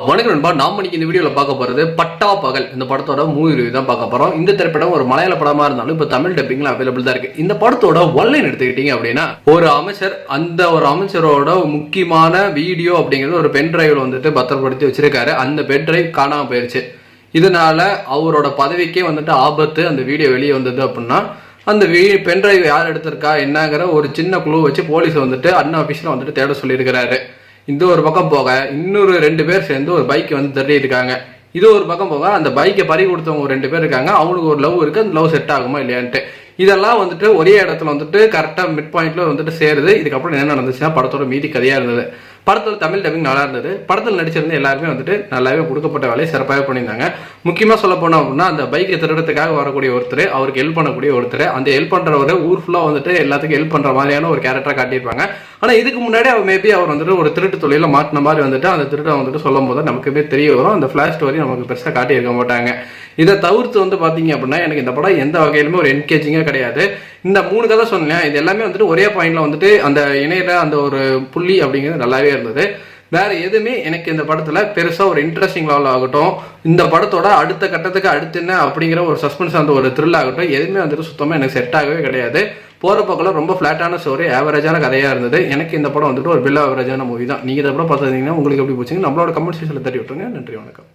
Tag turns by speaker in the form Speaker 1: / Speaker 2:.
Speaker 1: வணக்கம் நண்பா. நாம இன்னைக்கு இந்த வீடியோல பார்க்க போறது பட்டா பகல். இந்த படத்தோட மூவி ரிவ்யூ தான் பார்க்க போறோம். இந்த திரைப்படம் ஒரு மலையாள படமா இருந்தாலும் இப்ப தமிழ் டப்பிங்ல அவைலபிள் தான் இருக்கு. இந்த படத்தோட ஒன்லைன் எடுத்துக்கிட்டீங்க அப்படின்னா, ஒரு அமைச்சர் அந்த ஒரு அமைச்சரோட முக்கியமான வீடியோ அப்படிங்கிறது ஒரு பென் டிரைவ்ல வந்துட்டு பத்திரப்படுத்தி வச்சிருக்காரு. அந்த பென் டிரைவ் காணாம போயிருச்சு. இதனால அவரோட பதவிக்கே வந்துட்டு ஆபத்து. அந்த வீடியோ வெளியே வந்தது அப்படின்னா அந்த பென் டிரைவ் யார் எடுத்திருக்கா என்னங்கிற ஒரு சின்ன குழு வச்சு போலீஸ் வந்துட்டு அன்அபிஷியலா வந்துட்டு தேட சொல்லியிருக்கிறாரு. இந்த ஒரு பக்கம் போக இன்னொரு 2 பேர் சேர்ந்து ஒரு பைக்கை வந்து தட்டி இருக்காங்க. இது ஒரு பக்கம் போக அந்த பைக்கை பறி கொடுத்தவங்க 2 பேர் இருக்காங்க. அவனுக்கு ஒரு லவ் இருக்கு. அந்த லவ் செட் ஆகுமா இல்லையான்ட்டு இதெல்லாம் வந்துட்டு ஒரே இடத்துல வந்துட்டு கரெக்டா மிட் பாயிண்ட்ல வந்துட்டு சேருது. இதுக்கப்புறம் என்ன நடந்துச்சுன்னா படத்தோட மீதி கதையா இருந்தது. படத்தோட தமிழ் டப்பிங் நல்லா இருந்தது. படத்தில் நடிச்சிருந்த எல்லாருமே வந்துட்டு நல்லாவே கொடுக்கப்பட்ட வேலையை சிறப்பாக பண்ணியிருந்தாங்க. முக்கியமாக சொல்ல போனோம் அப்படின்னா அந்த பைக்கை திருடத்துக்காக வரக்கூடிய ஒருத்தர், அவருக்கு ஹெல்ப் பண்ணக்கூடிய ஒருத்தர், அந்த ஹெல்ப் பண்றவர் ஊர் ஃபுல்லாக வந்துட்டு எல்லாத்துக்கும் ஹெல்ப் பண்ற மாதிரியான ஒரு கேரக்டரா காட்டியிருப்பாங்க. ஆனால் இதுக்கு முன்னாடி அவர் மேபி அவர் வந்துட்டு ஒரு திருட்டு தொழில மாட்டின மாதிரி வந்துட்டு அந்த திருட்டை வந்துட்டு சொல்லும் போது நமக்குமே தெரிய வரும். அந்த ஃபிளாஷ் ஸ்டோரி நமக்கு பெருசாக காட்டியிருக்க மாட்டாங்க. இதை தவிர்த்து வந்து பார்த்தீங்க அப்படின்னா எனக்கு இந்த படம் எந்த வகையிலுமே ஒரு என்கேஜிங்காக கிடையாது. இந்த 3 கதை சொன்னேன், இது எல்லாமே வந்துட்டு ஒரே பாயிண்ட்ல வந்துட்டு அந்த இணையில அந்த ஒரு புள்ளி அப்படிங்கிறது நல்லாவே இருந்தது. வேற எதுவுமே எனக்கு இந்த படத்துல பெருசா ஒரு இன்ட்ரெஸ்டிங் லெவல் ஆகட்டும், இந்த படத்தோட அடுத்த கட்டத்துக்கு அடுத்து என்ன அப்படிங்கிற ஒரு சஸ்பென்ஸ் அந்த ஒரு த்ரில் ஆகட்டும், எதுவுமே வந்துட்டு சுத்தமா எனக்கு செட் ஆகவே கிடையாது. போற பக்கம் ரொம்ப ஃபிளாட்டான ஸ்டோரி, ஆவரேஜான கதையா இருந்தது. எனக்கு இந்த படம் வந்துட்டு ஒரு பில் ஆவரேஜான மூவி தான். நீங்க இந்த படம் பார்த்துருந்தீங்கன்னா உங்களுக்கு எப்படி போச்சுங்க நம்மளோட கமெண்ட் செக்ஷன்ல தட்டி விட்டுருங்க. நன்றி, வணக்கம்.